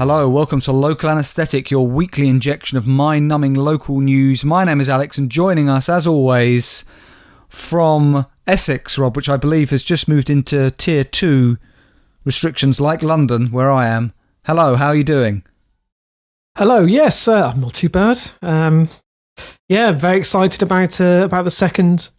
Hello, welcome to Local Anesthetic, your weekly injection of mind-numbing local news. My name is Alex, and joining us, as always, from Essex, Rob, which I believe has just moved into Tier 2 restrictions, like London, where I am. Hello, how are you doing? Hello, yes, I'm not too bad. Very excited about the second,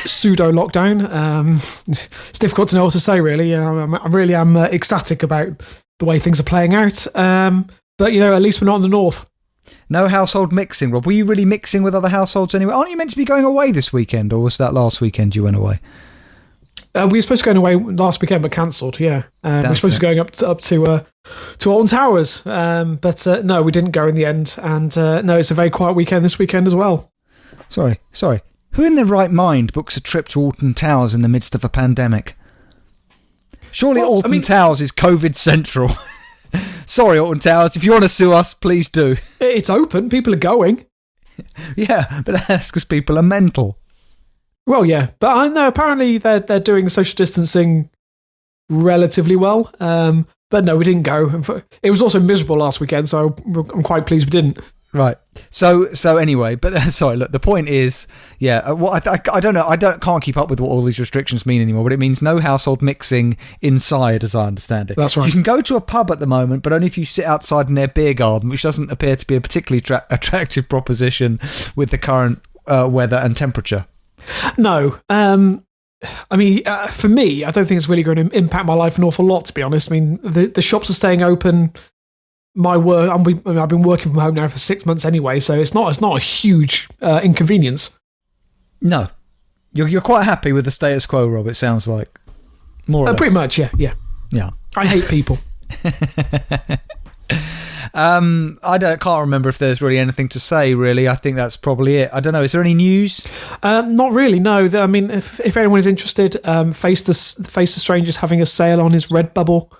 pseudo lockdown. It's difficult to know what to say, really. I really am ecstatic about the way things are playing out. But at least we're not in the north. No household mixing, Rob. Were you really mixing with other households anyway? Aren't you meant to be going away this weekend, or was that last weekend you went away? We were supposed to go away last weekend, but cancelled. Yeah, we were supposed to be going up to Alton Towers, but no, we didn't go in the end. And no, it's a very quiet weekend this weekend as well. Sorry. Who in their right mind books a trip to Alton Towers in the midst of a pandemic? Surely Alton Towers is COVID central. Sorry, Alton Towers. If you want to sue us, please do. It's open. People are going. Yeah, but that's because people are mental. Well, yeah, but I know apparently they're doing social distancing relatively well. But no, we didn't go. It was also miserable last weekend, so I'm quite pleased we didn't. Right. So anyway, but sorry. Look, the point is, I don't know. Can't keep up with what all these restrictions mean anymore. But it means no household mixing inside, as I understand it. That's right. You can go to a pub at the moment, but only if you sit outside in their beer garden, which doesn't appear to be a particularly attractive proposition with the current weather and temperature. No. For me, I don't think it's really going to impact my life an awful lot, to be honest. I mean, the shops are staying open. My work, I've been working from home now for 6 months anyway, so it's not a huge inconvenience. No. You're quite happy with the status quo, Rob, it sounds like. More or less. Pretty much, yeah. Yeah. I hate people. Can't remember if there's really anything to say, really. I think that's probably it. I don't know. Is there any news? Not really, no. I mean, if anyone is interested, Face the Strange is having a sale on his Redbubble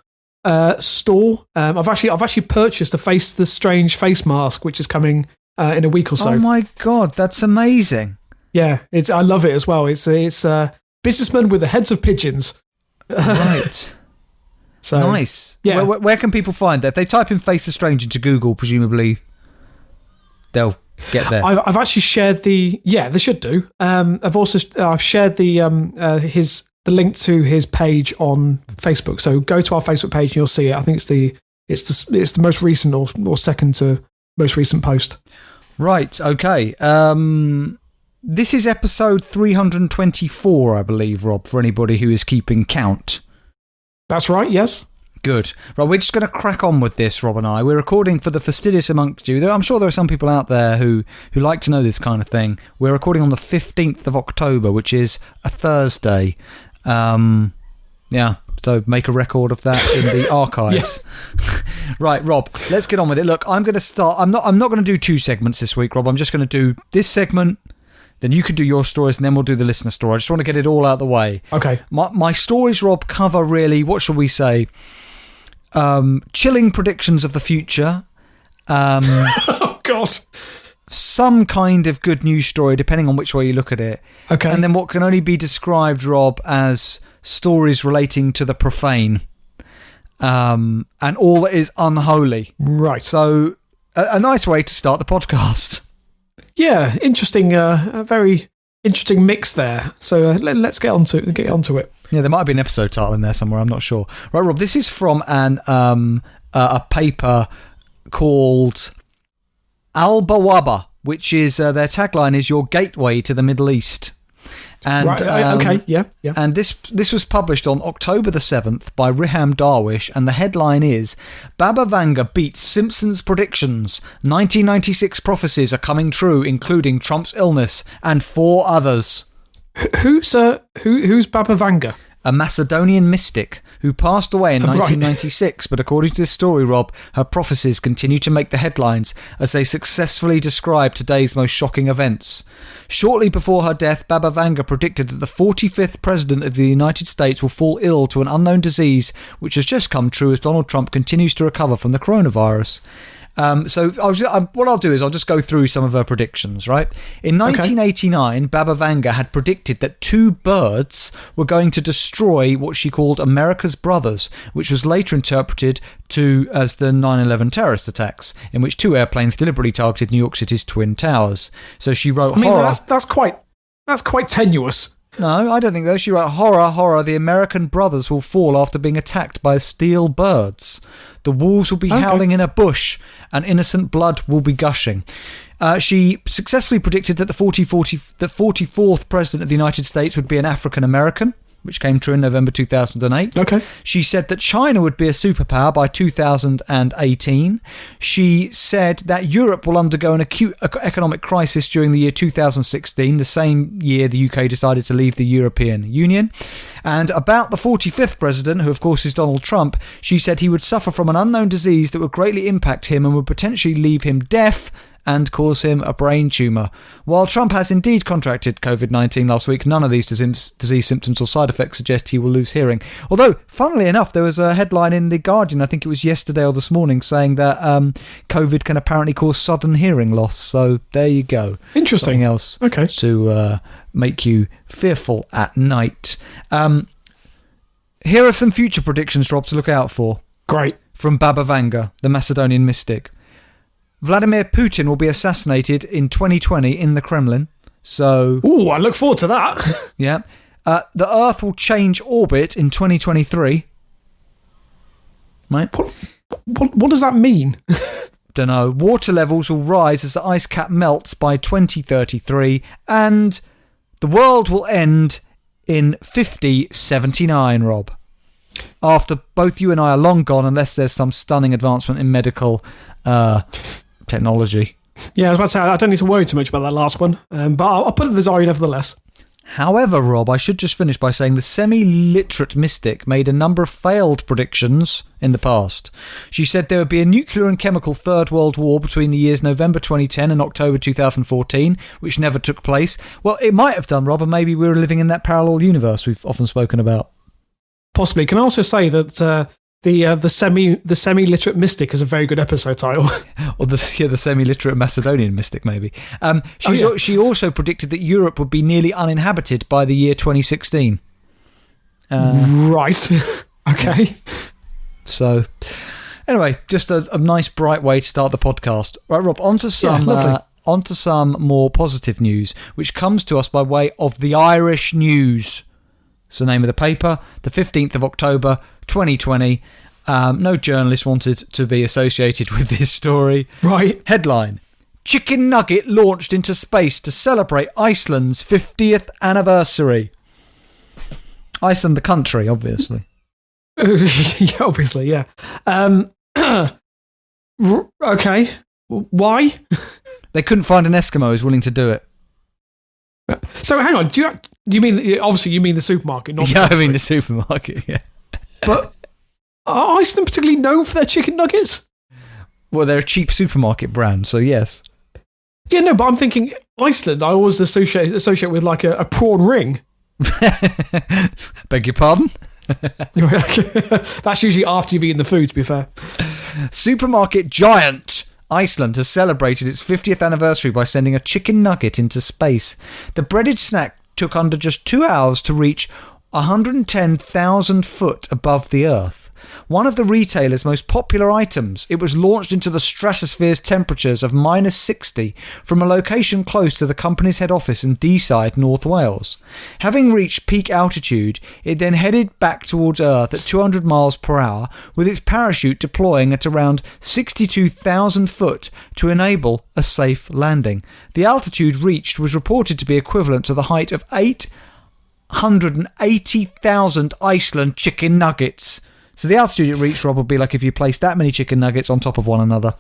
store. I've actually purchased a Face the Strange face mask, which is coming in a week or so. Oh my God, that's amazing. Yeah, I love it as well. It's businessmen with the heads of pigeons. Right. So, nice. Yeah. Where can people find that? If they type in Face the Strange into Google, presumably they'll get there. I've actually shared they should do. I've shared the link to his page on Facebook. So go to our Facebook page and you'll see it. I think it's the most recent or second to most recent post. Right. Okay. This is episode 324, I believe, Rob, for anybody who is keeping count. That's right, yes. Good. Right, we're just going to crack on with this, Rob and I. We're recording for the fastidious amongst you. I'm sure there are some people out there who like to know this kind of thing. We're recording on the 15th of October, which is a Thursday. So make a record of that in the archives. Right, Rob, let's get on with it. Look, I'm going to start. I'm not going to do two segments this week, Rob. I'm just going to do this segment. Then you can do your stories, and then we'll do the listener story. I just want to get it all out of the way. Okay. My stories, Rob, cover really, what shall we say, chilling predictions of the future. Oh, God. Some kind of good news story, depending on which way you look at it. Okay. And then what can only be described, Rob, as stories relating to the profane. And all that is unholy. Right. So, a nice way to start the podcast. Yeah, interesting. A very interesting mix there. So let's get onto it. Yeah, there might be an episode title in there somewhere. I'm not sure. Right, Rob. This is from a paper called Al Bawaba, which is their tagline is "Your gateway to the Middle East." And, right, okay, yeah. And this was published on October the 7th by Riham Darwish, and the headline is Baba Vanga beats Simpsons predictions. 1996 prophecies are coming true, including Trump's illness and 4 others. Who's Baba Vanga? A Macedonian mystic who passed away in 1996, but according to this story, Rob, her prophecies continue to make the headlines as they successfully describe today's most shocking events. Shortly before her death, Baba Vanga predicted that the 45th President of the United States will fall ill to an unknown disease, which has just come true as Donald Trump continues to recover from the coronavirus. So what I'll do is I'll just go through some of her predictions, right? In 1989, Baba Vanga had predicted that 2 birds were going to destroy what she called America's brothers, which was later interpreted as the 9/11 terrorist attacks, in which 2 airplanes deliberately targeted New York City's Twin Towers. So she wrote horror. That's quite tenuous. No, I don't think so. She wrote, horror, horror, the American brothers will fall after being attacked by steel birds. The wolves will be howling in a bush, and innocent blood will be gushing. She successfully predicted that the 44th President of the United States would be an African American, which came true in November 2008. Okay. She said that China would be a superpower by 2018. She said that Europe will undergo an acute economic crisis during the year 2016, the same year the UK decided to leave the European Union. And about the 45th president, who of course is Donald Trump, she said he would suffer from an unknown disease that would greatly impact him and would potentially leave him deaf and cause him a brain tumour. While Trump has indeed contracted COVID-19 last week, none of these disease symptoms or side effects suggest he will lose hearing. Although, funnily enough, there was a headline in The Guardian, I think it was yesterday or this morning, saying that COVID can apparently cause sudden hearing loss. So there you go. Interesting. Something else to make you fearful at night. Here are some future predictions, Rob, to look out for. Great. From Baba Vanga, the Macedonian mystic. Vladimir Putin will be assassinated in 2020 in the Kremlin. So, ooh, I look forward to that. Yeah. The Earth will change orbit in 2023. Right? What does that mean? Don't know. Water levels will rise as the ice cap melts by 2033. And the world will end in 5079, Rob. After both you and I are long gone, unless there's some stunning advancement in medical technology. Yeah, I was about to say, I don't need to worry too much about that last one, but I'll put it in the diary nevertheless. However, Rob, I should just finish by saying the semi-literate mystic made a number of failed predictions in the past. She said there would be a nuclear and chemical Third World War between the years November 2010 and October 2014, which never took place. Well, it might have done, Rob, and maybe we were living in that parallel universe we've often spoken about. Possibly. Can I also say that the semi-literate mystic is a very good episode title? Or the semi-literate Macedonian mystic, maybe. She also predicted that Europe would be nearly uninhabited by the year 2016. Right. Okay. So, anyway, just a nice, bright way to start the podcast. Right, Rob, onto some more positive news, which comes to us by way of the Irish News. It's the name of the paper, the 15th of October, 2020. No journalist wanted to be associated with this story. Right. Headline: Chicken nugget launched into space to celebrate Iceland's 50th anniversary. Iceland, the country, obviously. Yeah, obviously, yeah. Okay. Why? They couldn't find an Eskimo who's willing to do it. So hang on, do you mean, obviously you mean the supermarket, not I mean the supermarket, yeah. But are Iceland particularly known for their chicken nuggets? Well, they're a cheap supermarket brand, so yes. Yeah, no, but I'm thinking Iceland, I always associate with like a prawn ring. Beg your pardon? That's usually after you've eaten the food, to be fair. Supermarket giant Iceland has celebrated its 50th anniversary by sending a chicken nugget into space. The breaded snack took under just 2 hours to reach 110,000 foot above the Earth. One of the retailer's most popular items, it was launched into the stratosphere's temperatures of -60 from a location close to the company's head office in Deeside, North Wales. Having reached peak altitude, it then headed back towards Earth at 200 miles per hour, with its parachute deploying at around 62,000 foot to enable a safe landing. The altitude reached was reported to be equivalent to the height of 880,000 Iceland chicken nuggets. So the altitude it reached, Rob, would be like if you placed that many chicken nuggets on top of one another.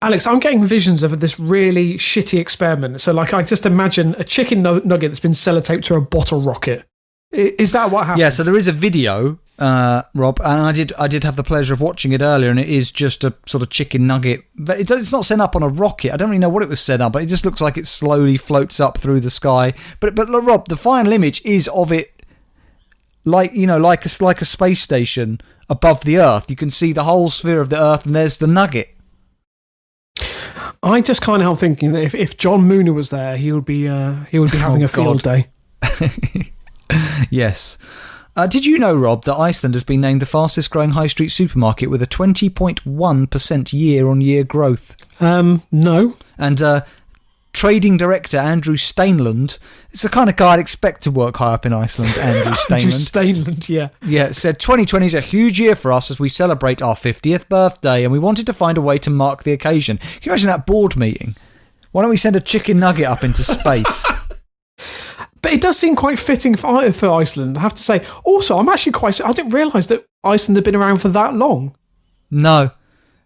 Alex, I'm getting visions of this really shitty experiment. So, like, I just imagine a chicken nugget that's been sellotaped to a bottle rocket. Is that what happened? Yeah, so there is a video, Rob, and I did have the pleasure of watching it earlier, and it is just a sort of chicken nugget. It's not sent up on a rocket. I don't really know what it was sent up, but it just looks like it slowly floats up through the sky. But look, Rob, the final image is of it like a space station above the Earth. You can see the whole sphere of the Earth, and there's the nugget. I just can't help thinking that if John Mooner was there, he would be having a field day. Yes. Did you know, Rob, that Iceland has been named the fastest growing high street supermarket with a 20.1% year-on-year growth? No. And trading director Andrew Stainland, it's the kind of guy I'd expect to work high up in Iceland, Andrew Stainland. Andrew Stainland, yeah. Yeah, said 2020 is a huge year for us as we celebrate our 50th birthday and we wanted to find a way to mark the occasion. Can you imagine that board meeting? Why don't we send a chicken nugget up into space? But it does seem quite fitting for Iceland, I have to say. Also, I didn't realise that Iceland had been around for that long. No.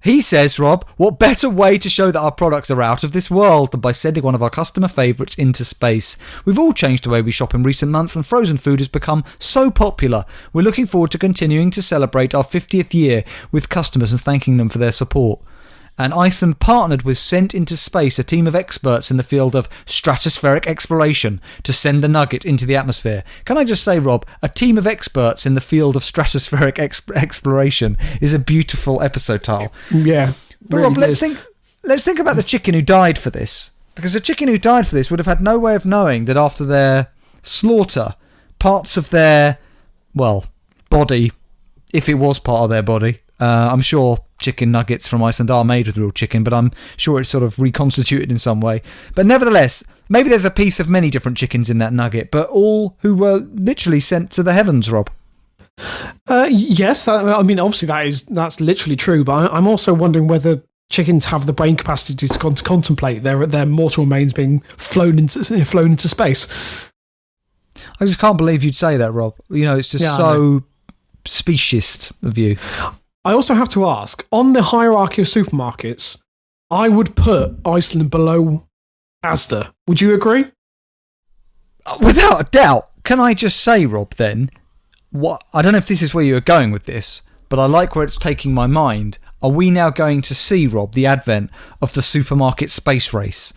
He says, Rob, what better way to show that our products are out of this world than by sending one of our customer favourites into space? We've all changed the way we shop in recent months and frozen food has become so popular. We're looking forward to continuing to celebrate our 50th year with customers and thanking them for their support. And Iceland partnered with Sent into Space, a team of experts in the field of stratospheric exploration, to send the nugget into the atmosphere. Can I just say, Rob, a team of experts in the field of stratospheric exploration is a beautiful episode title. Yeah. But really Rob, let's think about the chicken who died for this. Because the chicken who died for this would have had no way of knowing that after their slaughter, parts of their, body, if it was part of their body, I'm sure chicken nuggets from Iceland are made with real chicken, but I'm sure it's sort of reconstituted in some way. But nevertheless, maybe there's a piece of many different chickens in that nugget, but all who were literally sent to the heavens, Rob. Yes, obviously that's literally true, but I'm also wondering whether chickens have the brain capacity to contemplate their mortal remains being flown into space. I just can't believe you'd say that, Rob. It's just so speciesist of you. I also have to ask, on the hierarchy of supermarkets, I would put Iceland below Asda. Would you agree? Without a doubt. Can I just say, Rob, then, I don't know if this is where you're going with this, but I like where it's taking my mind. Are we now going to see, Rob, the advent of the supermarket space race?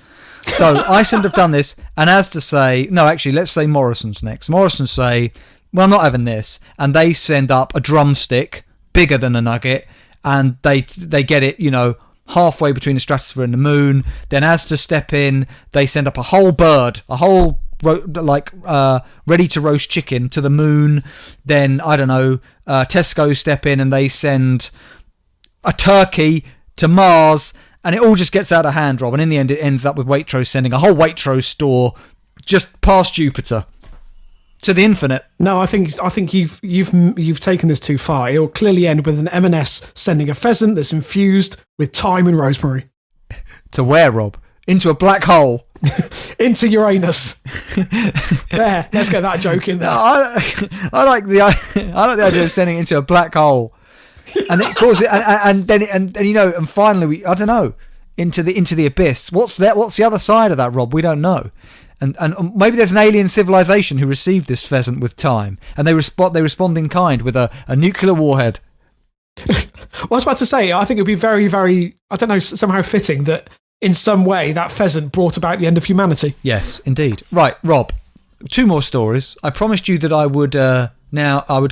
So Iceland have done this, and Asda say, no, actually, let's say Morrison's next. Morrison's say, well, I'm not having this. And they send up a drumstick bigger than a nugget, and they get it, halfway between the stratosphere and the moon. Then Asda step in, they send up a whole bird, ready to roast chicken to the moon. Then, I don't know, Tesco step in and they send a turkey to Mars, and it all just gets out of hand, Rob. And in the end, it ends up with Waitrose sending a whole Waitrose store just past Jupiter. To the infinite. No, I think you've taken this too far. It'll clearly end with an M&S sending a pheasant that's infused with thyme and rosemary. To where, Rob? Into a black hole. Into Uranus. There, let's get that joke in there. I like the idea of sending it into a black hole, and it causes and finally I don't know, into the abyss. What's the other side of that, Rob? We don't know. And maybe there's an alien civilization who received this pheasant with time, and they respond in kind with a nuclear warhead. Well, I was about to say, I think it would be very, very, I don't know, somehow fitting that in some way that pheasant brought about the end of humanity. Yes, indeed. Right, Rob, 2 more stories. I promised you that I would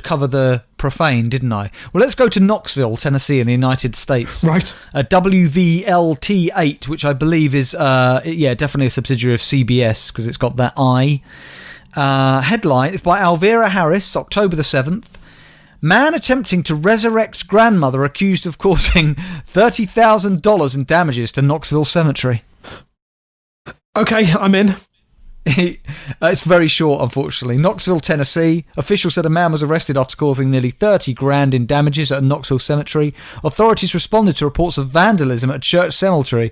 cover the profane, didn't I? Well, let's go to Knoxville, Tennessee in the United States. Right. A WVLT8, which I believe is, definitely a subsidiary of CBS because it's got that I. Headline, it's by Alvera Harris, October the 7th. Man attempting to resurrect grandmother accused of causing $30,000 in damages to Knoxville Cemetery. Okay, I'm in. It's very short, unfortunately. Knoxville, Tennessee. Officials said a man was arrested after causing nearly $30,000 in damages at a Knoxville cemetery. Authorities responded to reports of vandalism at a church cemetery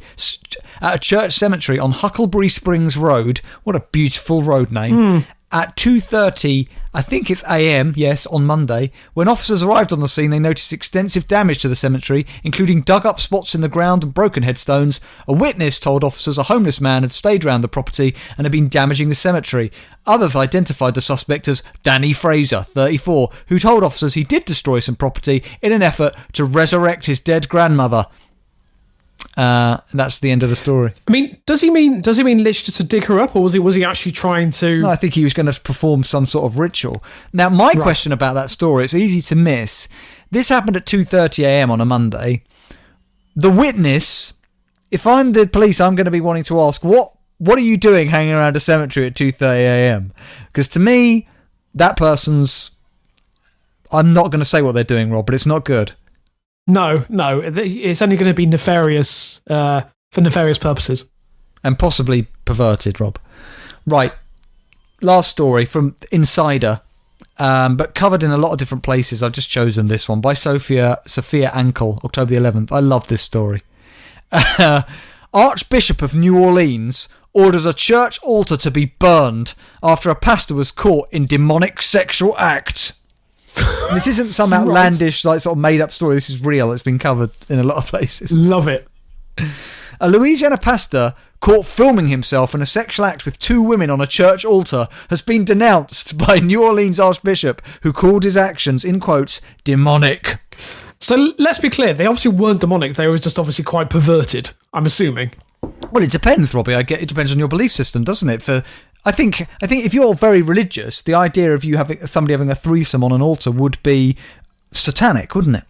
on Huckleberry Springs Road. What a beautiful road name. At 2:30, I think it's AM, yes, on Monday. When officers arrived on the scene, they noticed extensive damage to the cemetery, including dug-up spots in the ground and broken headstones. A witness told officers a homeless man had stayed around the property and had been damaging the cemetery. Others identified the suspect as Danny Fraser, 34, who told officers he did destroy some property in an effort to resurrect his dead grandmother. That's the end of the story. I mean, does he mean literally just to dig her up, or was he actually trying to? No, I think he was going to perform some sort of ritual. Now, my question about that story, it's easy to miss. This happened at 2:30 AM on a Monday. The witness, if I'm the police, I'm going to be wanting to ask, what are you doing hanging around a cemetery at 2:30 a.m? Because to me, that person's... I'm not going to say what they're doing, Rob, but it's not good. No, it's only going to be nefarious for nefarious purposes. And possibly perverted, Rob. Right, last story from Insider, but covered in a lot of different places. I've just chosen this one by Sophia Ankle, October the 11th. I love this story. Archbishop of New Orleans orders a church altar to be burned after a pastor was caught in demonic sexual act. This isn't some outlandish, like, sort of made-up story. This is real. It's been covered in a lot of places. Love it. A Louisiana pastor caught filming himself in a sexual act with 2 women on a church altar has been denounced by New Orleans Archbishop, who called his actions, in quotes, demonic. So let's be clear. They obviously weren't demonic. They were just obviously quite perverted, I'm assuming. Well, it depends, Robbie. It depends on your belief system, doesn't it? I think if you're very religious, the idea of somebody having a threesome on an altar would be satanic, wouldn't it?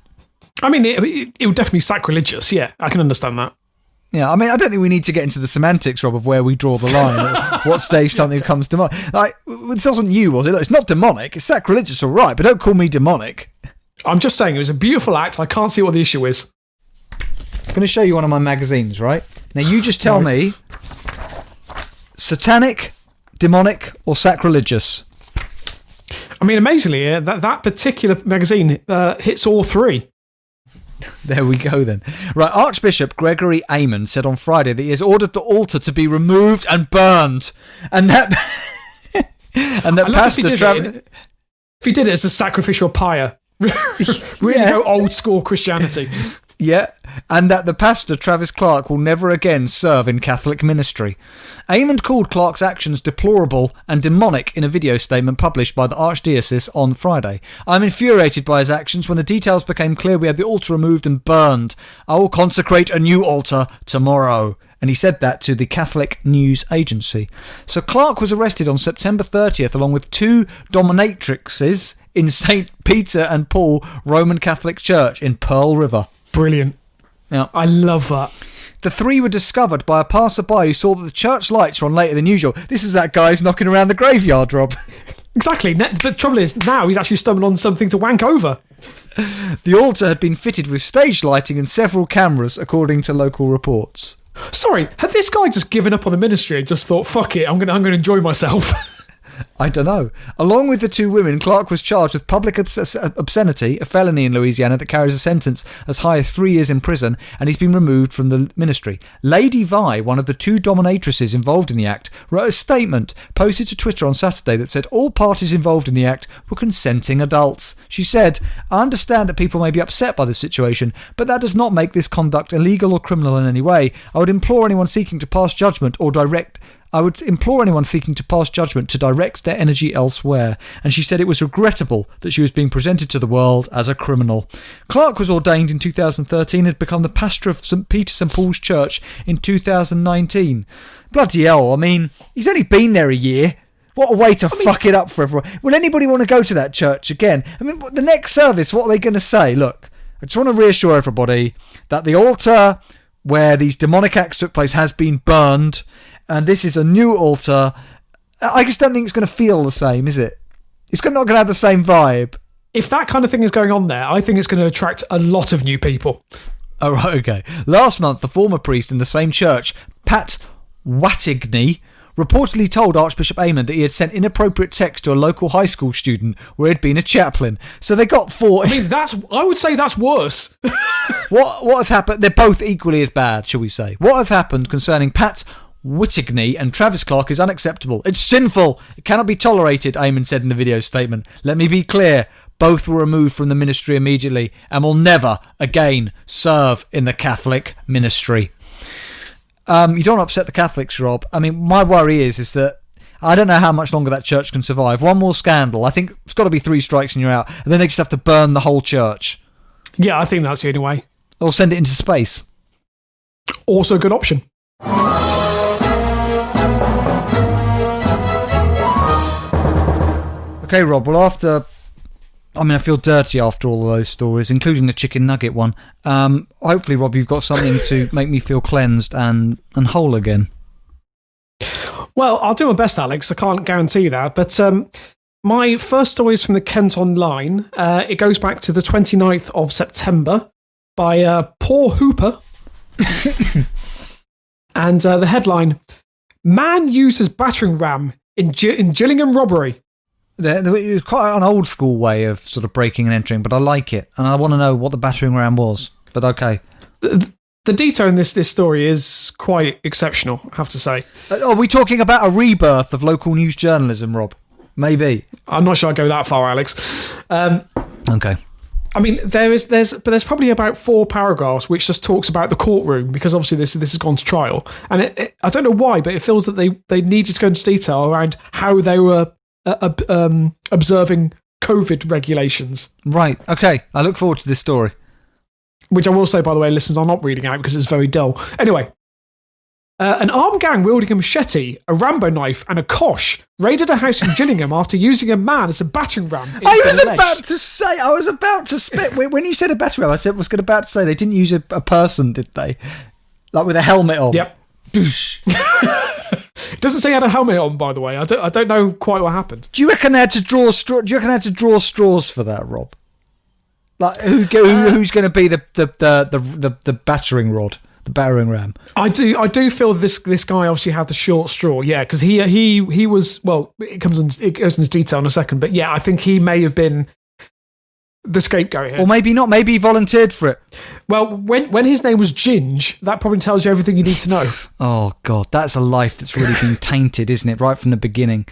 I mean, it would definitely be sacrilegious. Yeah, I can understand that. Yeah, I mean, I don't think we need to get into the semantics, Rob, of where we draw the line, at what stage something comes to mind. Like, this wasn't you, was it? Look, it's not demonic. It's sacrilegious, all right, but don't call me demonic. I'm just saying it was a beautiful act. I can't see what the issue is. I'm going to show you one of my magazines, right? Now, you just tell me, satanic, demonic, or sacrilegious? I mean, amazingly, that particular magazine hits all 3. There we go then. Right, Archbishop Gregory Amen said on Friday that he has ordered the altar to be removed and burned, and that pastor if he did it as a sacrificial pyre, really go old school Christianity. Yeah, and that the pastor, Travis Clark, will never again serve in Catholic ministry. Amen called Clark's actions deplorable and demonic in a video statement published by the Archdiocese on Friday. I'm infuriated by his actions. When the details became clear, we had the altar removed and burned. I will consecrate a new altar tomorrow. And he said that to the Catholic News Agency. So Clark was arrested on September 30th along with 2 dominatrixes in St. Peter and Paul Roman Catholic Church in Pearl River. Brilliant. Yeah. I love that. The 3 were discovered by a passerby who saw that the church lights were on later than usual. This is that guy who's knocking around the graveyard, Rob. Exactly. The trouble is, now he's actually stumbled on something to wank over. The altar had been fitted with stage lighting and several cameras, according to local reports. Sorry, had this guy just given up on the ministry and just thought, fuck it, I'm gonna enjoy myself? I don't know. Along with the 2 women, Clark was charged with public obscenity, a felony in Louisiana that carries a sentence as high as 3 years in prison, and he's been removed from the ministry. Lady Vi, one of the 2 dominatrices involved in the act, wrote a statement posted to Twitter on Saturday that said all parties involved in the act were consenting adults. She said, I understand that people may be upset by this situation, but that does not make this conduct illegal or criminal in any way. I would implore anyone seeking to pass judgment to direct their energy elsewhere. And she said it was regrettable that she was being presented to the world as a criminal. Clark was ordained in 2013 and had become the pastor of St. Peter St. Paul's Church in 2019. Bloody hell, I mean, he's only been there a year. What a way to fuck it up for everyone. Will anybody want to go to that church again? I mean, the next service, what are they going to say? Look, I just want to reassure everybody that the altar where these demonic acts took place has been burned, and this is a new altar. I just don't think it's going to feel the same, is it? It's not going to have the same vibe. If that kind of thing is going on there, I think it's going to attract a lot of new people. Oh, right, okay. Last month, the former priest in the same church, Pat Wattigney, reportedly told Archbishop Amen that he had sent inappropriate text to a local high school student where he'd been a chaplain. So they got 4... I mean, I would say that's worse. What has happened? They're both equally as bad, shall we say. What has happened concerning Pat Wattigney and Travis Clark is unacceptable. It's sinful. It cannot be tolerated, Amen said in the video statement. Let me be clear. Both were removed from the ministry immediately and will never again serve in the Catholic ministry. You don't upset the Catholics, Rob. I mean, my worry is that I don't know how much longer that church can survive. One more scandal. I think it's got to be 3 strikes and you're out. And then they just have to burn the whole church. Yeah, I think that's the only way. Or send it into space. Also a good option. Okay, Rob, well, after I mean, I feel dirty after all of those stories, including the chicken nugget one. Hopefully, Rob, you've got something to make me feel cleansed and whole again. Well, I'll do my best, Alex. I can't guarantee that. But my first story is from the Kent Online. It goes back to the 29th of September by Paul Hooper. And the headline, Man uses battering ram in Gillingham robbery. It's quite an old school way of sort of breaking and entering, but I like it. And I want to know what the battering ram was. But okay. The detail in this story is quite exceptional, I have to say. Are we talking about a rebirth of local news journalism, Rob? Maybe. I'm not sure I'd go that far, Alex. Okay. I mean, there's probably about 4 paragraphs which just talks about the courtroom, because obviously this has gone to trial. And I don't know why, but it feels that they needed to go into detail around how they were observing COVID regulations. Right. Okay. I look forward to this story. Which I will say, by the way, listeners, I'm not reading out because it's very dull. Anyway, an armed gang wielding a machete, a Rambo knife, and a kosh raided a house in Gillingham after using a man as a battering ram. I was about to spit. When you said a battering ram, I about to say they didn't use a person, did they? Like with a helmet on. Yep. It doesn't say he had a helmet on, by the way. I don't know quite what happened. Do you reckon they had to draw straws for that, Rob? Like who's going to be the battering rod, the battering ram? I do feel this guy obviously had the short straw, yeah, because he was, well, it goes into detail in a second, but yeah, I think he may have been the scapegoat here, or maybe not. Maybe he volunteered for it. Well, when his name was Ginge, that probably tells you everything you need to know. Oh God, that's a life that's really been tainted, isn't it? Right from the beginning.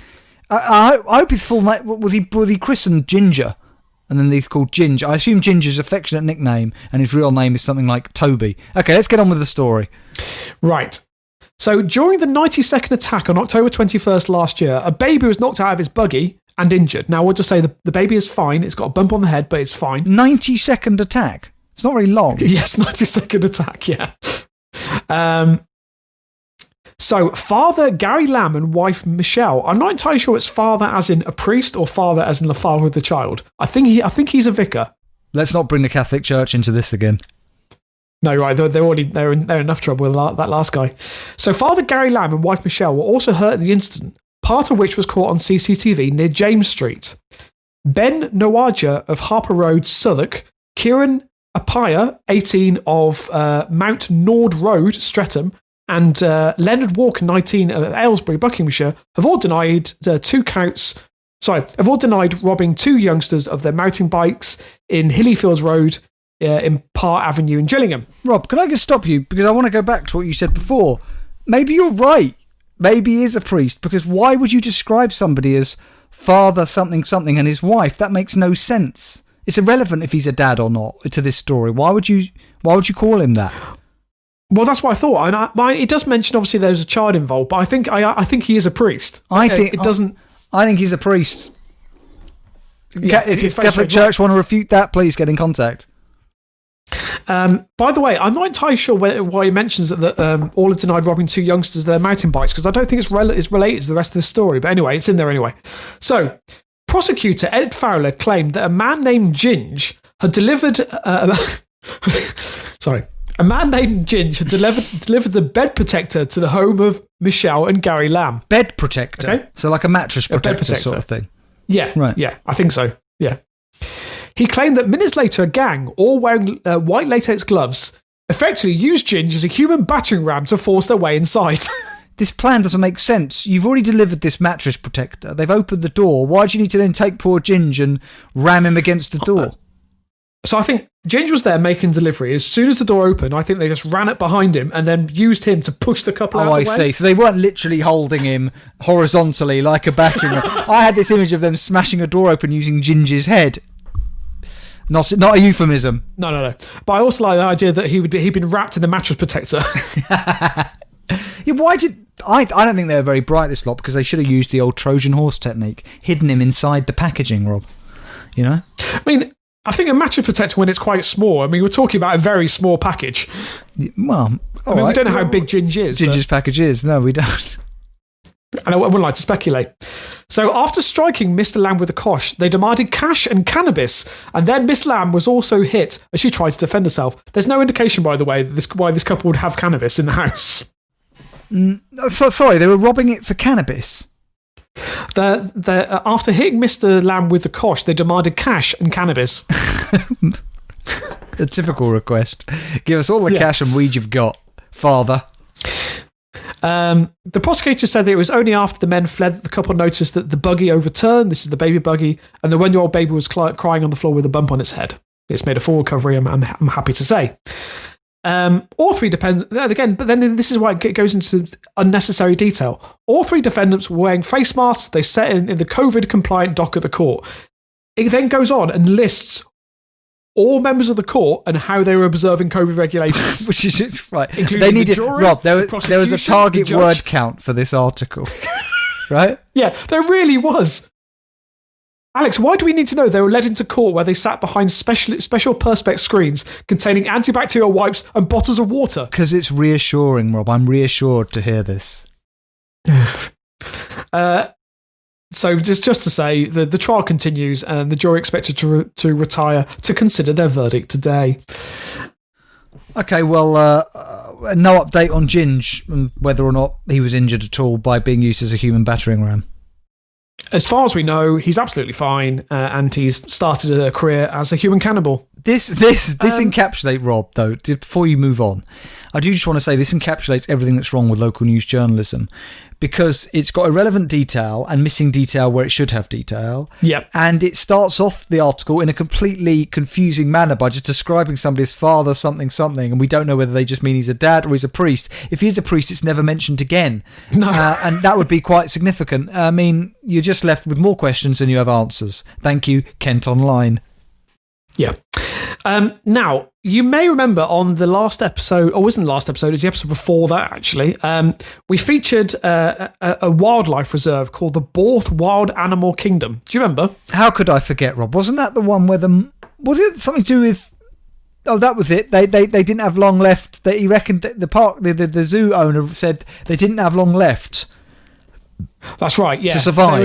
I hope his full name was he christened Ginger. And then he's called Ginge. I assume Ginger's affectionate nickname, and his real name is something like Toby. Okay, let's get on with the story. Right. So, during the 92nd attack on October 21st last year, a baby was knocked out of his buggy and injured. Now, we'll just say the baby is fine. It's got a bump on the head, but it's fine. 90-second attack? It's not very long. Yes, 90-second attack, yeah. So, Father Gary Lamb and wife Michelle. I'm not entirely sure it's father as in a priest or father as in the father of the child. I think he's a vicar. Let's not bring the Catholic Church into this again. No, right? They're in enough trouble with that last guy. So, Father Gary Lamb and wife Michelle were also hurt in the incident, part of which was caught on CCTV near James Street. Ben Nawaja of Harper Road, Southwark, Kieran Apaya, 18 of Mount Nord Road, Streatham, and Leonard Walker, 19, at Aylesbury, Buckinghamshire, have all denied robbing 2 youngsters of their mountain bikes in Hillyfields Road in Parr Avenue in Gillingham. Rob, can I just stop you? Because I want to go back to what you said before. Maybe you're right. Maybe he is a priest, because why would you describe somebody as father something something and his wife? That makes no sense. It's irrelevant if he's a dad or not to this story. Why would you call him that? Well, that's what I thought, and it does mention obviously there's a child involved, but I think he is a priest. I think he's a priest. Yeah, if the Catholic Church want to refute that, please get in contact. By the way, I'm not entirely sure why he mentions that all have denied robbing 2 youngsters of their mountain bikes, because I don't think it's related to the rest of the story. But anyway, it's in there anyway. So, prosecutor Ed Fowler claimed that a man named Ginge had delivered. A man named Ginge had delivered the bed protector to the home of Michelle and Gary Lamb. Bed protector? Okay. So like a mattress protector sort of thing? Yeah. Right. Yeah, I think so. Yeah. He claimed that minutes later, a gang, all wearing white latex gloves, effectively used Ginge as a human battering ram to force their way inside. This plan doesn't make sense. You've already delivered this mattress protector. They've opened the door. Why do you need to then take poor Ginge and ram him against the door? So I think Ginge was there making delivery. As soon as the door opened, I think they just ran it behind him and then used him to push the couple out of the way. Oh, I see. So they weren't literally holding him horizontally like a battering ram. I had this image of them smashing a door open using Ginge's head. Not a euphemism. No. But I also like the idea that he'd been wrapped in the mattress protector. Yeah, I don't think they were very bright, this lot, because they should have used the old Trojan horse technique, hidden him inside the packaging, Rob. You know? I mean, I think a mattress protector, when it's quite small, I mean, we're talking about a very small package. Well, I mean, we don't know how big Ginge is. Ginge's package is. No, we don't. And I wouldn't like to speculate. So after striking Mr. Lamb with a kosh, they demanded cash and cannabis, and then Miss Lamb was also hit as she tried to defend herself. There's no indication, by the way, that why this couple would have cannabis in the house. Sorry, they were robbing it for cannabis. After hitting Mr. Lamb with the kosh, they demanded cash and cannabis. A typical request. Give us all the cash and weed you've got, father. The prosecutor said that it was only after the men fled that the couple noticed that the buggy overturned. This is the baby buggy, and the 1-year-old baby was crying on the floor with a bump on its head. It's made a full recovery, I'm happy to say. All three depends again, but then this is why it goes into unnecessary detail. All three defendants were wearing face masks. They sat in the COVID-compliant dock at the court. It then goes on and lists all members of the court and how they were observing COVID regulations. Which is right. They needed Rob. There was a target word count for this article, right? Yeah, there really was. Alex, why do we need to know they were led into court where they sat behind special perspex screens containing antibacterial wipes and bottles of water? Because it's reassuring, Rob. I'm reassured to hear this. So just to say, the trial continues and the jury expected to retire to consider their verdict today. Okay, well, no update on Ginge and whether or not he was injured at all by being used as a human battering ram. As far as we know, he's absolutely fine, and he's started a career as a human cannibal. This encapsulates, Rob, though, before you move on, I do just want to say this encapsulates everything that's wrong with local news journalism, because it's got irrelevant detail and missing detail where it should have detail. Yep. And it starts off the article in a completely confusing manner by just describing somebody's father something, and we don't know whether they just mean he's a dad or he's a priest. If he's a priest, it's never mentioned again. No. And that would be quite significant. I mean, you're just left with more questions than you have answers. Thank you, Kent Online. Yeah. Now, you may remember on the last episode, or wasn't the last episode, it was the episode before that, actually, we featured a wildlife reserve called the Borth Wild Animal Kingdom. Do you remember? How could I forget, Rob? Wasn't that the one where was it something to do with... Oh, that was it. They didn't have long left. He reckoned that the zoo owner said they didn't have long left. That's right. Yeah, to survive.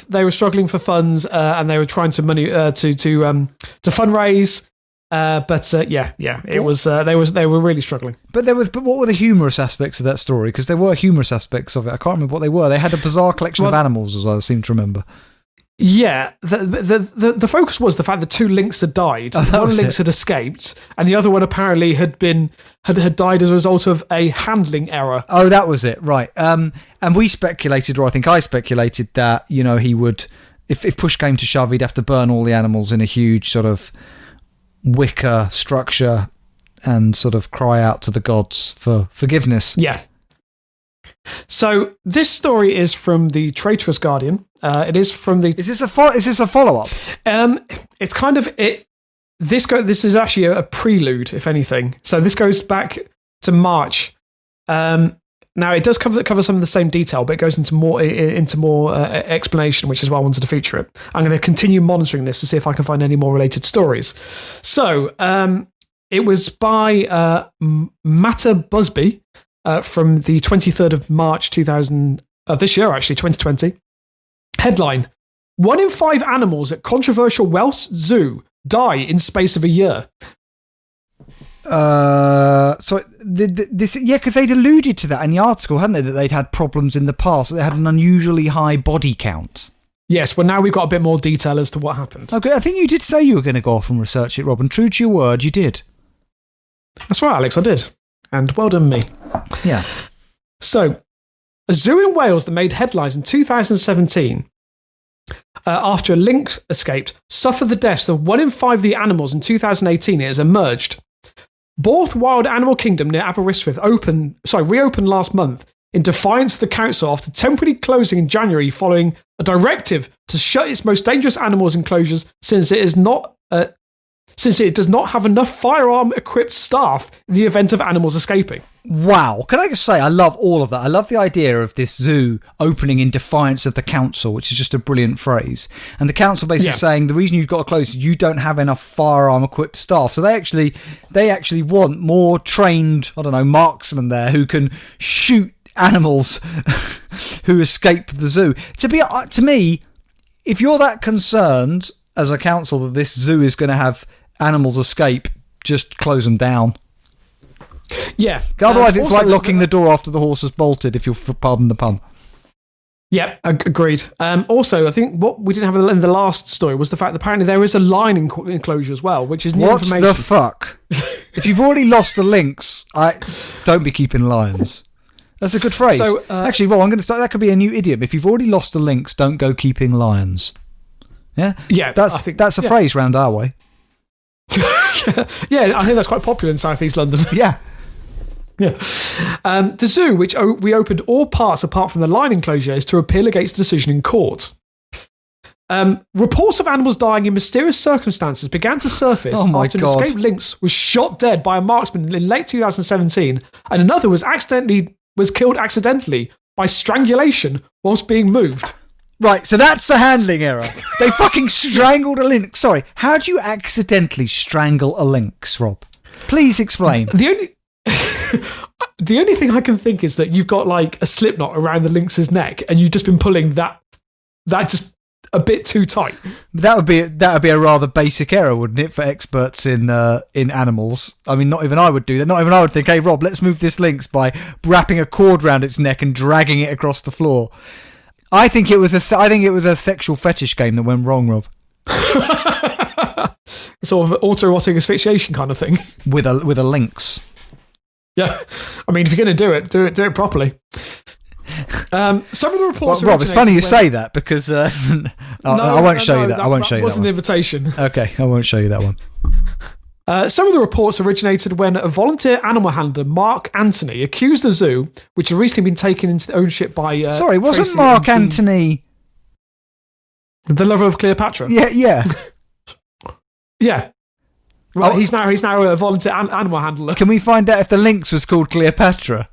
They were struggling for funds, and they were trying to fundraise. It was they were really struggling. But what were the humorous aspects of that story? Because there were humorous aspects of it. I can't remember what they were. They had a bizarre collection of animals, as I seem to remember. Yeah, the focus was the fact that 2 lynx had died. One lynx had escaped, and the other one apparently had died as a result of a handling error. Oh, that was it, right? And we speculated, or I think I speculated that he would, if push came to shove, he'd have to burn all the animals in a huge sort of wicker structure and sort of cry out to the gods for forgiveness. Yeah. So this story is from the Traitorous Guardian. It is from the. Is this a follow up? It's kind of it. This is actually a prelude, if anything. So this goes back to March. Now it does cover some of the same detail, but it goes into more explanation, which is why I wanted to feature it. I'm going to continue monitoring this to see if I can find any more related stories. So it was by Matta Busby. From the 23rd of March this year, actually, 2020. Headline: 1 in 5 animals at controversial Welsh zoo die in space of a year. Because they'd alluded to that in the article, hadn't they? That they'd had problems in the past. That they had an unusually high body count. Yes, well, now we've got a bit more detail as to what happened. Okay, I think you did say you were going to go off and research it, Rob, and true to your word, you did. That's right, Alex, I did. And well done, me. Yeah. So, a zoo in Wales that made headlines in 2017 after a lynx escaped suffered the deaths of 1 in 5 of the animals in 2018. It has emerged. Borth Wild Animal Kingdom near Aberystwyth reopened last month in defiance of the council after temporarily closing in January following a directive to shut its most dangerous animals enclosures since it does not have enough firearm-equipped staff in the event of animals escaping. Wow. Can I just say, I love all of that. I love the idea of this zoo opening in defiance of the council, which is just a brilliant phrase. And the council basically saying the reason you've got to close is you don't have enough firearm-equipped staff. So they actually want more trained, marksmen there who can shoot animals who escape the zoo. To me, if you're that concerned as a council that this zoo is going to have animals escape, just close them down. Yeah. Otherwise, it's like locking the door after the horse has bolted, if you'll pardon the pun. Yeah, agreed. Also, I think what we didn't have in the last story was the fact that apparently there is a lion enclosure as well, which is new information. What the fuck? If you've already lost the lynx, don't be keeping lions. That's a good phrase. So, actually, Rob, I'm going to start. That could be a new idiom. If you've already lost the lynx, don't go keeping lions. Yeah, yeah. That's a phrase round our way. Yeah, I think that's quite popular in Southeast London. Yeah. Yeah. The zoo, which reopened all parts apart from the lion enclosure, is to appeal against the decision in court. Reports of animals dying in mysterious circumstances began to surface after an escaped lynx was shot dead by a marksman in late 2017, and another was killed accidentally by strangulation whilst being moved. Right, so that's the handling error. They fucking strangled a lynx. Sorry, how do you accidentally strangle a lynx, Rob? Please explain. The only thing I can think is that you've got like a slip knot around the lynx's neck, and you've just been pulling that just a bit too tight. That would be a rather basic error, wouldn't it, for experts in animals? I mean, not even I would do that. Not even I would think, "Hey, Rob, let's move this lynx by wrapping a cord round its neck and dragging it across the floor." I think it was a sexual fetish game that went wrong, Rob. Sort of autoerotic asphyxiation kind of thing with a lynx. Yeah, I mean, if you're going to do it properly. Some of the reports. Well, Rob, it's funny you say that because I won't show you that. I won't show you that. That was an invitation. Okay, I won't show you that one. Some of the reports originated when a volunteer animal handler, Mark Antony, accused the zoo, which had recently been taken into ownership by. Sorry, wasn't Tracy Mark Antony the lover of Cleopatra? Yeah. Yeah. Well, he's now a volunteer animal handler. Can we find out if the lynx was called Cleopatra?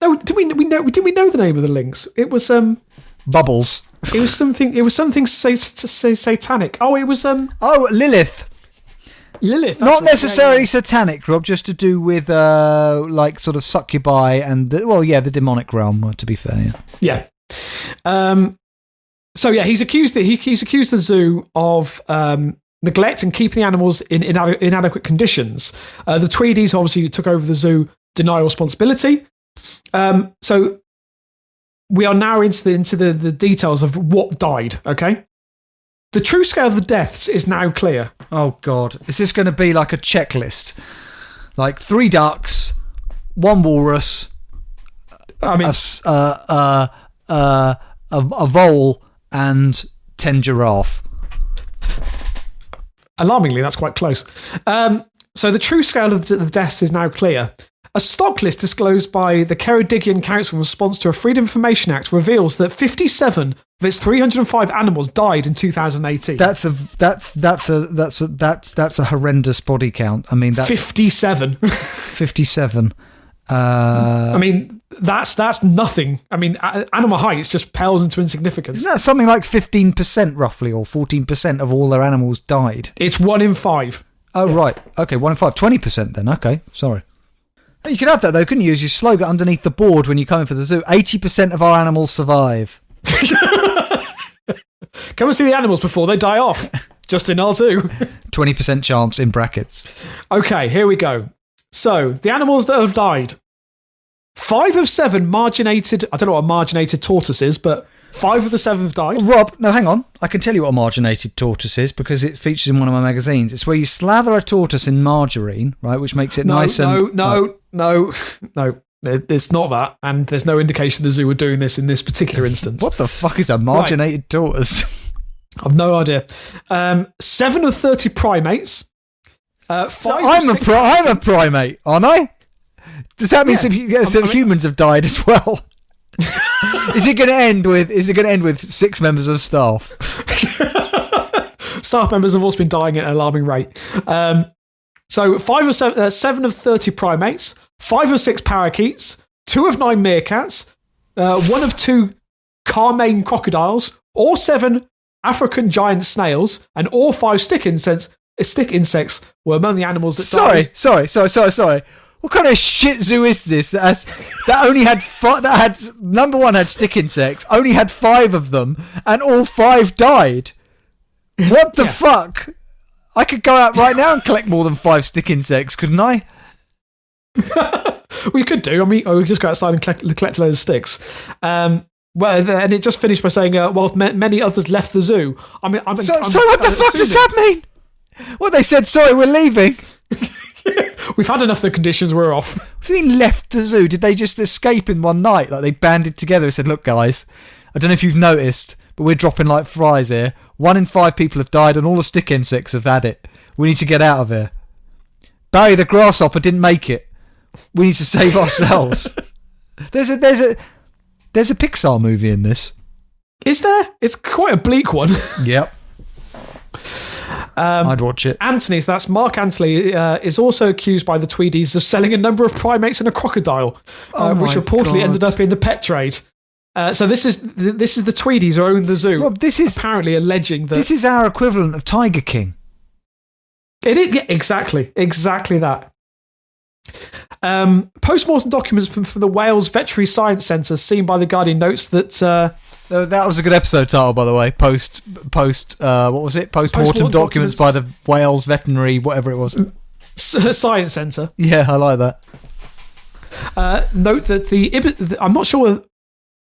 No, did we know the name of the lynx? It was Bubbles. It was something satanic. Oh, it was Lilith. Lilith. Not necessarily satanic, Rob. Just to do with like sort of succubi and the demonic realm. To be fair, yeah. So yeah, he's accused the zoo of neglect and keeping the animals in inadequate conditions. The Tweedies obviously took over the zoo, deny responsibility. So we are now into the details of what died. Okay, the true scale of the deaths is now clear. Oh God, is this going to be like a checklist? Like 3 ducks, 1 walrus, I mean, a vole, and 10 giraffe. Alarmingly, that's quite close. So the true scale of the deaths is now clear. A stock list disclosed by the Ceredigion Council in response to a Freedom of Information Act reveals that 57 of its 305 animals died in 2018. That's a horrendous body count. I mean, that's 57. 57. I mean, that's nothing. I mean, animal heights just pales into insignificance. Isn't that something like 15% roughly, or 14% of all their animals died? It's 1 in 5. Oh, yeah. Right. Okay, 1 in 5. 20% then. Okay, sorry. You could have that, though, couldn't you? As your slogan underneath the board when you come in for the zoo. 80% of our animals survive. Come and see the animals before they die off. Just in our zoo. 20% chance in brackets. Okay, here we go. So, the animals that have died. 5 of 7 marginated... I don't know what a marginated tortoise is, but 5 of the 7 have died. Rob, no, hang on. I can tell you what a marginated tortoise is because it features in one of my magazines. It's where you slather a tortoise in margarine, right, which makes it nice and... No. It's not that, and there's no indication the zoo were doing this in this particular instance. What the fuck is a marginated tortoise? I've no idea. 7 of 30 primates. I'm a primate, aren't I? Does that mean some humans have died as well? Is it going to end with 6 members of staff? Staff members have also been dying at an alarming rate. So 7 of 30 primates, 5 of 6 parakeets, 2 of 9 meerkats, 1 of 2 carmine crocodiles, all 7 African giant snails, and all 5 stick insects were among the animals that died. Sorry. What kind of shit zoo is this that only had number one had stick insects, only had 5 of them, and all 5 died? What the fuck? I could go out right now and collect more than 5 stick insects, couldn't I? We could do. I mean, we could just go outside and collect a load of sticks. And it just finished by saying, while many others left the zoo. So what the fuck does that mean? What they said, sorry, we're leaving. We've had enough of the conditions, we're off. What do you mean left the zoo? Did they just escape in one night? Like they banded together and said, look guys, I don't know if you've noticed, but we're dropping like flies here. 1 in 5 people have died and all the stick insects have had it. We need to get out of here. Barry the grasshopper didn't make it. We need to save ourselves. There's a Pixar movie in this. Is there? It's quite a bleak one. Yep. I'd watch it. Anthony's, that's Mark Anthony, is also accused by the Tweedies of selling a number of primates and a crocodile, which reportedly ended up in the pet trade. So this is the Tweedies who own the zoo. Rob, this is apparently alleging that this is our equivalent of Tiger King. It is, yeah, exactly that. Post-mortem documents from the Wales Veterinary Science Centre, seen by the Guardian, notes that that was a good episode title, by the way. Post what was it? Post-mortem documents by the Wales Veterinary, whatever it was. Science Centre. Yeah, I like that. Note that I'm not sure.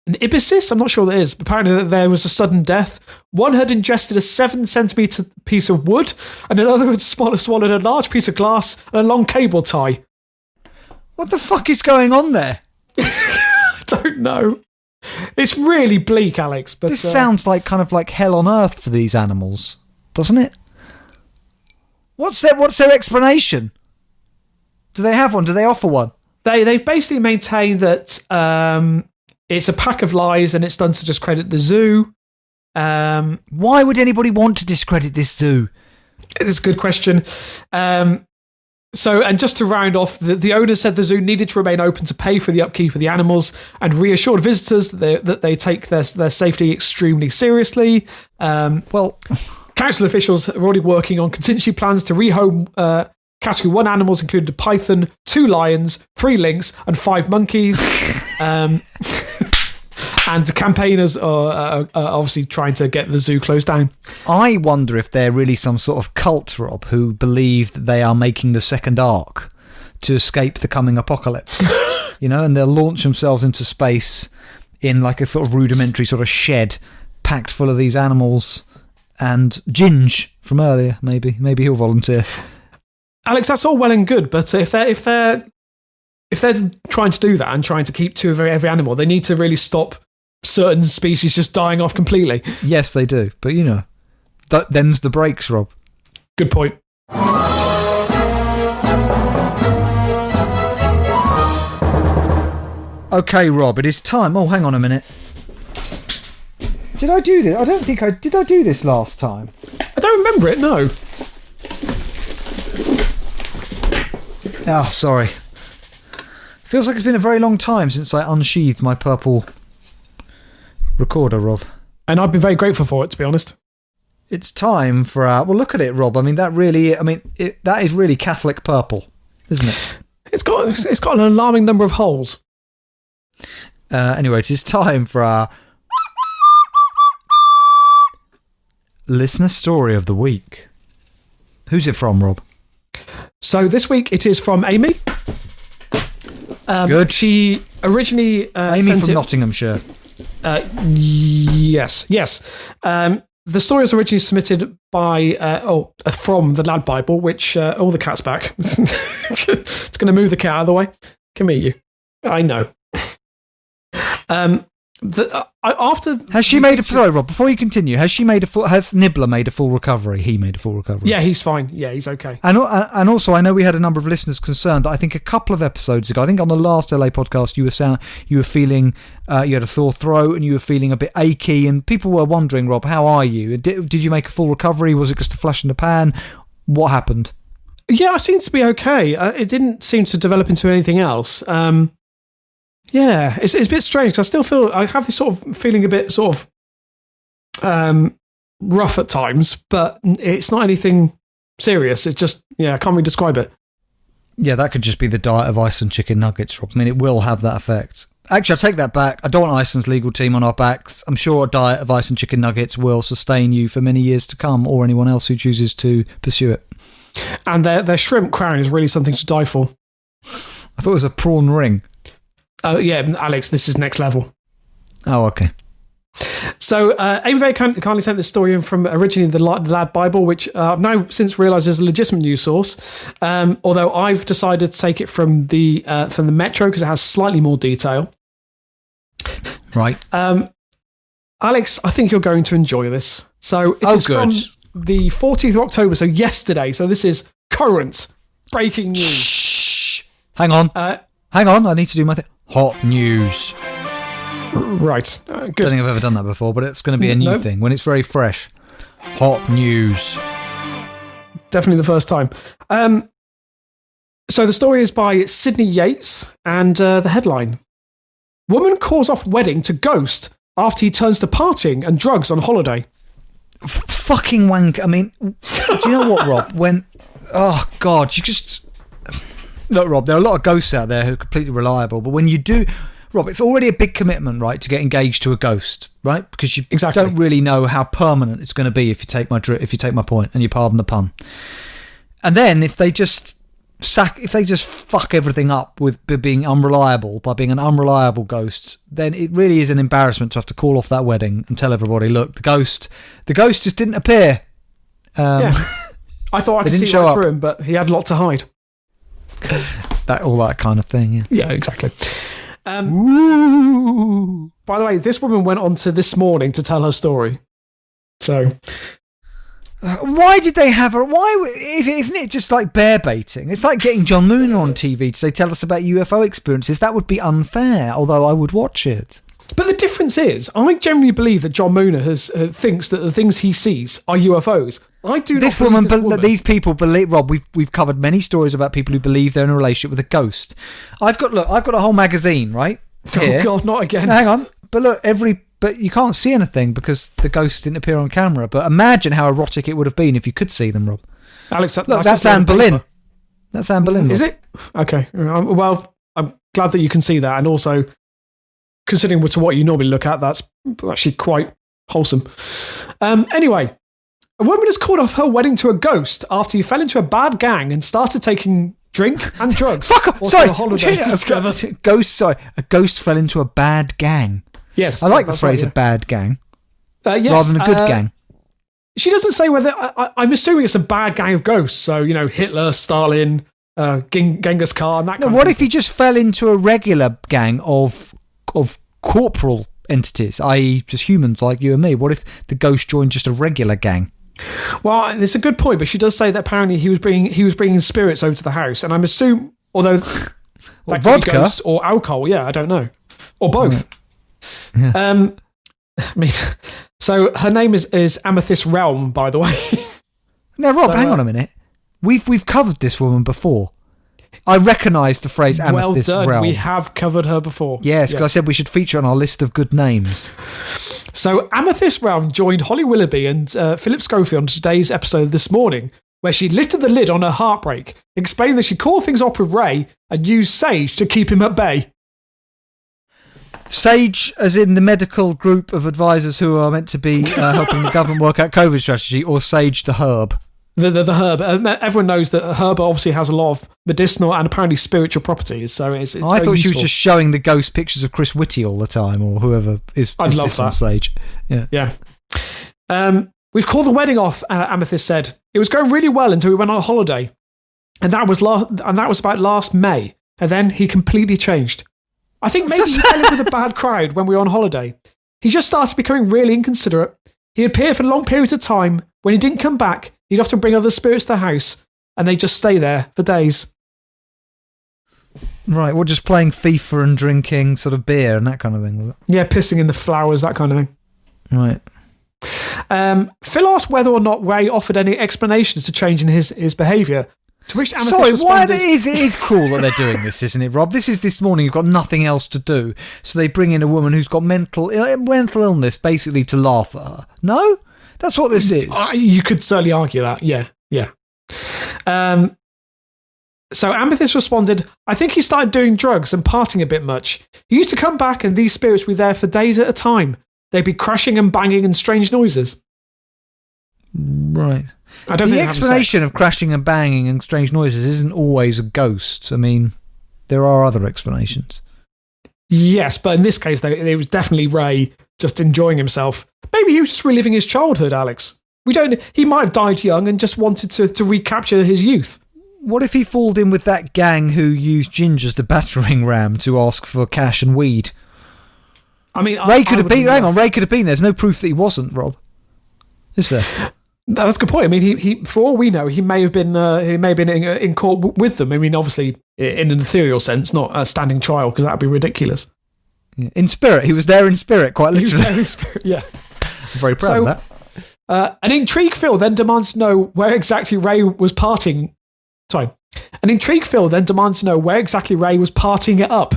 An ibisis? I'm not sure what it is. But apparently there was a sudden death. One had ingested a 7-centimetre piece of wood, and another had swallowed a large piece of glass and a long cable tie. What the fuck is going on there? I don't know. It's really bleak, Alex. But this sounds like kind of like hell on earth for these animals, doesn't it? What's their explanation? Do they have one? Do they offer one? They've basically maintained that it's a pack of lies and it's done to discredit the zoo. Why would anybody want to discredit this zoo? It's a good question. And just to round off, the owner said the zoo needed to remain open to pay for the upkeep of the animals and reassured visitors that they take their safety extremely seriously. Council officials are already working on contingency plans to rehome Category 1 animals, included a python, 2 lions, 3 lynx, and 5 monkeys. And campaigners are obviously trying to get the zoo closed down. I wonder if they're really some sort of cult, Rob, who believe that they are making the second arc to escape the coming apocalypse. And they'll launch themselves into space in like a sort of rudimentary sort of shed packed full of these animals. And Ginge from earlier, maybe he'll volunteer. Alex, that's all well and good, but if they're trying to do that and trying to keep 2 of every animal, they need to really stop certain species just dying off completely. Yes, they do. But, them's the breaks, Rob. Good point. Okay, Rob, it is time. Oh, hang on a minute. Did I do this? I don't think did I do this last time? I don't remember it, no. Oh, sorry. Feels like it's been a very long time since I unsheathed my purple recorder, Rob. And I've been very grateful for it, to be honest. It's time for our... Well, look at it, Rob. That is really Catholic purple, isn't it? It's got an alarming number of holes. Anyway, it is time for our listener story of the week. Who's it from, Rob? So this week it is from Amy. Good. She originally Amy from Nottinghamshire. Yes. The story was originally submitted by from the Lad Bible, which the cat's back. It's going to move the cat out of the way. Come here, you. I know. Has she made a... Sorry, Rob, before you continue, has Nibbler made a full recovery? He made a full recovery? Yeah, he's fine. Yeah, he's okay. And also, I know we had a number of listeners concerned that I think a couple of episodes ago, I think on the last LA podcast, you were feeling, you had a sore throat and you were feeling a bit achy, and people were wondering, Rob, how are you? Did you make a full recovery? Was it just a flash in the pan? What happened? Yeah, I seem to be okay. It didn't seem to develop into anything else. Yeah, it's a bit strange because I have this sort of feeling a bit sort of rough at times, but it's not anything serious. It's just, I can't really describe it. Yeah, that could just be the diet of Iceland chicken nuggets, Rob. I mean, it will have that effect. Actually, I take that back. I don't want Iceland's legal team on our backs. I'm sure a diet of Iceland chicken nuggets will sustain you for many years to come, or anyone else who chooses to pursue it. And their shrimp crown is really something to die for. I thought it was a prawn ring. Oh, yeah, Alex, this is next level. Oh, okay. So, Amy very kindly sent this story in from originally the Lad Bible, which I've now since realised is a legitimate news source. Although I've decided to take it from the Metro because it has slightly more detail. Right. Alex, I think you're going to enjoy this. So, it is good. from the 14th of October, so yesterday. So, this is current breaking news. Shh. Hang on. I need to do my thing. Hot news. Right. Good. I don't think I've ever done that before, but it's going to be a new thing when it's very fresh. Hot news. Definitely the first time. So the story is by Sydney Yates, and the headline: Woman calls off wedding to ghost after he turns to partying and drugs on holiday. Fucking wank. I mean, do you know what, Rob? Oh, God, you just... Look, Rob, there are a lot of ghosts out there who are completely reliable, but when you do... Rob, it's already a big commitment, right, to get engaged to a ghost, right? Because you don't really know how permanent it's going to be if you take my point, and you pardon the pun. And then if they just fuck everything up with being unreliable by being an unreliable ghost, then it really is an embarrassment to have to call off that wedding and tell everybody, look, the ghost just didn't appear. I thought I could see right through him, but he had a lot to hide. All that kind of thing. Yeah. Yeah, exactly. By the way, this woman went on to This Morning to tell her story. So, why did they have her? Isn't it just like bear baiting? It's like getting John Mooner on TV to say, tell us about UFO experiences. That would be unfair, although I would watch it. But the difference is, I generally believe that John Mooner thinks that the things he sees are UFOs. I do not believe this woman. These people believe, Rob, we've covered many stories about people who believe they're in a relationship with a ghost. I've got a whole magazine, right? Here. Oh, God, not again. No, hang on. But look, but you can't see anything because the ghost didn't appear on camera. But imagine how erotic it would have been if you could see them, Rob. Alex, that's Anne Boleyn. That's Anne Boleyn. Is it? Okay. Well, I'm glad that you can see that. And also, considering to what you normally look at, that's actually quite wholesome. Anyway, a woman has called off her wedding to a ghost after he fell into a bad gang and started taking drink and drugs. Fuck off! Sorry, a ghost fell into a bad gang. Yes, I like the phrase a bad gang, yes, rather than a good gang. She doesn't say whether. I'm assuming it's a bad gang of ghosts. So Hitler, Stalin, Genghis Khan. That. What if he just fell into a regular gang of corporal entities, i.e., just humans like you and me? What if the ghost joined just a regular gang? Well, it's a good point, but she does say that apparently he was bringing spirits over to the house, and I'm assuming, although that could vodka be ghosts or alcohol, I don't know, or both. Yeah. I mean, so her name is Amethyst Realm, by the way. Now, Rob, hang on a minute. We've covered this woman before. I recognise the phrase Amethyst Realm. Realm. We have covered her before. Yes, because I said we should feature on our list of good names. So Amethyst Realm joined Holly Willoughby and Philip Schofield on today's episode of This Morning, where she lifted the lid on her heartbreak, explaining that she called things off with Ray and used sage to keep him at bay. Sage, as in the medical group of advisors who are meant to be helping the government work out COVID strategy, or Sage the herb? The herb. Everyone knows that herb obviously has a lot of medicinal and apparently spiritual properties. So it's I thought she was just showing the ghost pictures of Chris Whitty all the time, or whoever is. I'd love that. Sage. Yeah. We've called the wedding off. Amethyst said it was going really well until we went on holiday, and that was about last May. And then he completely changed. I think maybe he fell in with a bad crowd when we were on holiday. He just started becoming really inconsiderate. He'd appear for long periods of time. When he didn't come back, he'd often bring other spirits to the house, and they'd just stay there for days. Right, well, just playing FIFA and drinking sort of beer and that kind of thing, was it? Yeah, pissing in the flowers, that kind of thing. Right. Phil asked whether or not Ray offered any explanations to change in his behaviour. To which Amethyst responded, it is cruel that they're doing this, isn't it, Rob? This morning. You've got nothing else to do, so they bring in a woman who's got mental illness, basically to laugh at her. No, that's what this is. You could certainly argue that. Yeah. So Amethyst responded, I think he started doing drugs and partying a bit much. He used to come back and these spirits were there for days at a time. They'd be crashing and banging and strange noises. Right. I don't the think explanation of crashing and banging and strange noises isn't always a ghost. I mean, there are other explanations. Yes, but in this case, though, it was definitely Ray just enjoying himself. Maybe he was just reliving his childhood, Alex. He might have died young and just wanted to recapture his youth. What if he fooled in with that gang who used Ginger as the battering ram to ask for cash and weed? I mean, Ray could have been. Hang on, Ray could have been. There's no proof that he wasn't, Rob. Is there? That's a good point. I mean, he for all we know, he may have been in court with them. I mean, obviously in an ethereal sense, not a standing trial, because that'd be ridiculous. Yeah. In spirit, he was there in spirit, quite literally. He was there in spirit. Yeah, I'm very proud of that. An intrigue Phil then demands to know where exactly Ray was partying. Sorry. An intrigue Phil then demands to know where exactly Ray was partying it up.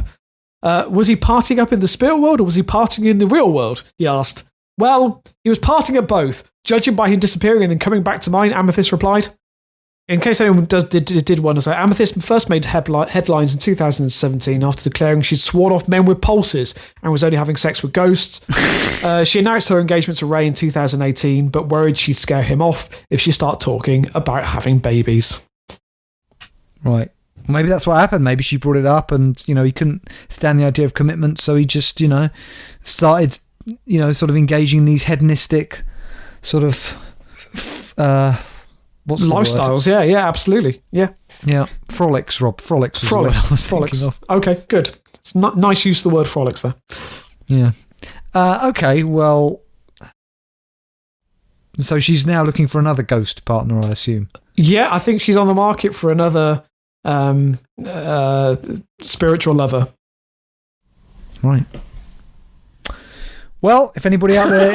Was he partying up in the spirit world or was he partying in the real world? He asked. Well, he was partying at both. Judging by him disappearing and then coming back to mine, Amethyst replied. In case anyone did want to say, Amethyst first made headlines in 2017 after declaring she'd sworn off men with pulses and was only having sex with ghosts. She announced her engagement to Ray in 2018, but worried she'd scare him off if she started talking about having babies. Right. Maybe that's what happened. Maybe she brought it up and, he couldn't stand the idea of commitment, so he just, started, sort of engaging in these hedonistic sort of... what's the lifestyles? word? Yeah, absolutely. Yeah. Yeah. Frolics, Rob. Frolics was what I was thinking of. Okay, good. It's nice use of the word frolics there. Yeah. Okay, well... So she's now looking for another ghost partner, I assume. Yeah, I think she's on the market for another spiritual lover. Right. Well, if anybody out there,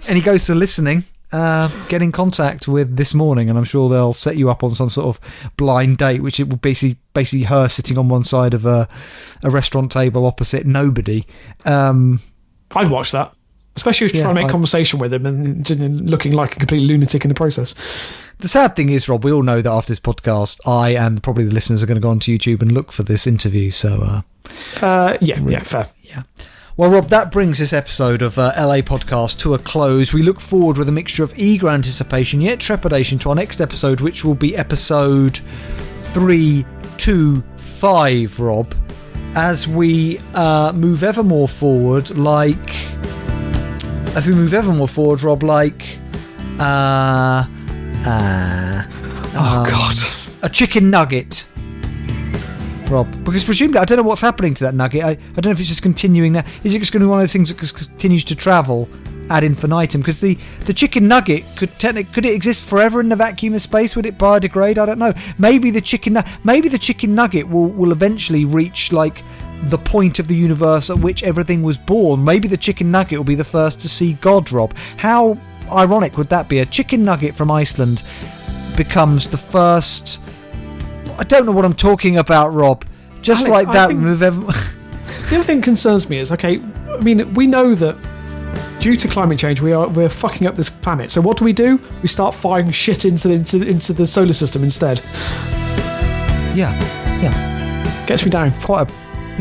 any ghosts are listening, get in contact with This Morning, and I'm sure they'll set you up on some sort of blind date, which it will basically her sitting on one side of a restaurant table opposite nobody. I'd watch that. Especially if you're trying to make conversation with him and looking like a complete lunatic in the process. The sad thing is, Rob, we all know that after this podcast, I and probably the listeners are going to go onto YouTube and look for this interview. So, fair. Yeah. Well, Rob, that brings this episode of LA Podcast to a close. We look forward with a mixture of eager anticipation yet trepidation to our next episode, which will be episode 325, Rob, as we move ever more forward, God. A chicken nugget, Rob. Because presumably, I don't know what's happening to that nugget. I don't know if it's just continuing there. Is it just going to be one of those things that continues to travel ad infinitum? Because the chicken nugget could it exist forever in the vacuum of space? Would it biodegrade? I don't know. Maybe the chicken nugget will eventually reach like the point of the universe at which everything was born. Maybe the chicken nugget will be the first to see God, Rob. How ironic would that be? A chicken nugget from Iceland becomes the first... I don't know what I'm talking about, Rob. Just Alex, like that. The other thing concerns me is, okay, I mean, we know that due to climate change, we're fucking up this planet. So what do? We start firing shit into the solar system instead. Yeah. Gets me down. Quite a...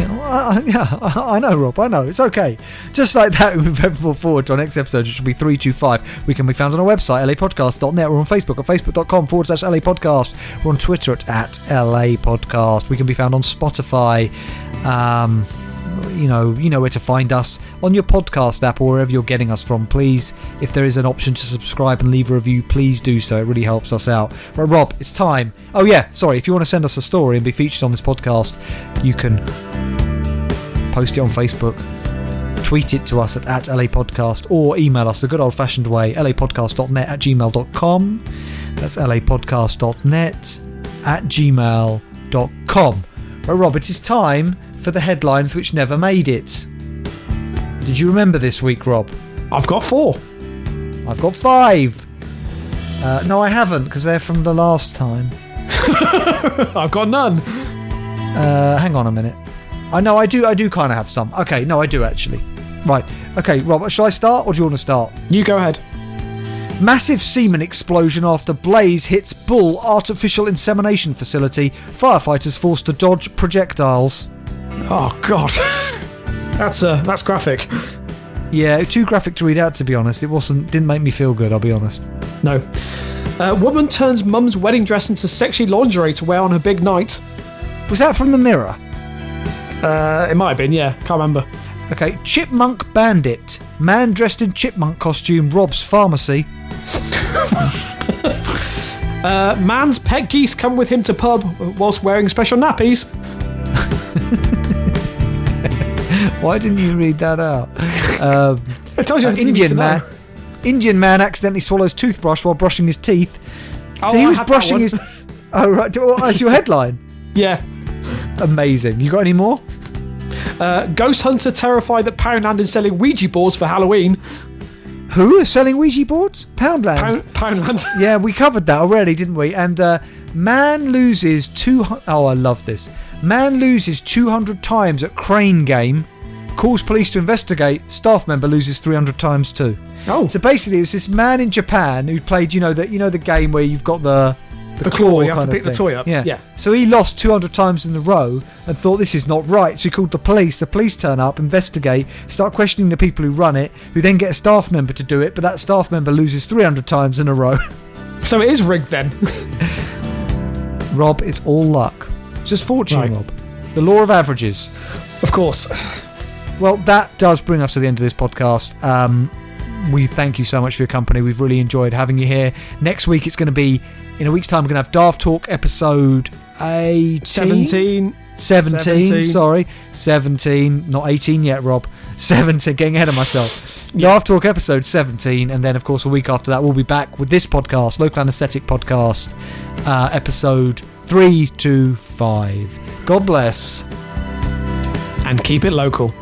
I know, Rob. I know. It's okay. Just like that, we move forward to our next episode, which will be 325. We can be found on our website, lapodcast.net. We're on Facebook at facebook.com/LApodcast. We're on Twitter at LApodcast. We can be found on Spotify. You know where to find us on your podcast app or wherever you're getting us from. Please, if there is an option to subscribe and leave a review, please do so. It really helps us out. Right, Rob, it's time. Oh yeah, sorry. If you want to send us a story and be featured on this podcast, you can post it on Facebook, tweet it to us at LA Podcast, or email us the good old fashioned way, lapodcast.net@gmail.com. That's lapodcast.net@gmail.com. Right, Rob, it is time for the headlines which never made it. Did you remember this week, Rob? I've got 4. I've got 5. No, I haven't, because they're from the last time. I've got none. Hang on a minute. I know I do kind of have some. Okay, no, I do actually. Right. Okay, Rob, shall I start or do you want to start? You go ahead. Massive semen explosion after blaze hits bull artificial insemination facility. Firefighters forced to dodge projectiles. Oh God, that's graphic. Yeah, too graphic to read out, to be honest. Didn't make me feel good, I'll be honest. No. Woman turns mum's wedding dress into sexy lingerie to wear on her big night. Was that from The Mirror? It might have been, yeah. Can't remember. Okay, chipmunk bandit. Man dressed in chipmunk costume robs pharmacy. Man's pet geese come with him to pub whilst wearing special nappies. Why didn't you read that out? I told you Indian man accidentally swallows toothbrush while brushing his teeth. Oh, so he was brushing his... Oh, right. That's your headline? Yeah. Amazing. You got any more? Ghost hunter terrified that Poundland is selling Ouija boards for Halloween. Who are selling Ouija boards? Poundland. Poundland. Yeah, we covered that already, didn't we? And man loses 200... Oh, I love this. Man loses 200 times at crane game. Calls police to investigate. Staff member loses 300 times too. Oh. So basically, it was this man in Japan who played, the game where you've got the claw, you have to pick the toy up. Yeah. So he lost 200 times in a row and thought this is not right. So he called the police. The police turn up, investigate, start questioning the people who run it, who then get a staff member to do it, but that staff member loses 300 times in a row. So it is rigged then. Rob, it's all luck. It's just fortune, right. Rob. The law of averages. Of course. Well, that does bring us to the end of this podcast. We thank you so much for your company. We've really enjoyed having you here. Next week, it's going to be, in a week's time, we're going to have Daft Talk episode 17, sorry. 17, not 18 yet, Rob. 17, getting ahead of myself. Yeah. Daft Talk episode 17, and then, of course, a week after that, we'll be back with this podcast, Local Anesthetic Podcast, episode 3 to 5. God bless. And keep it local.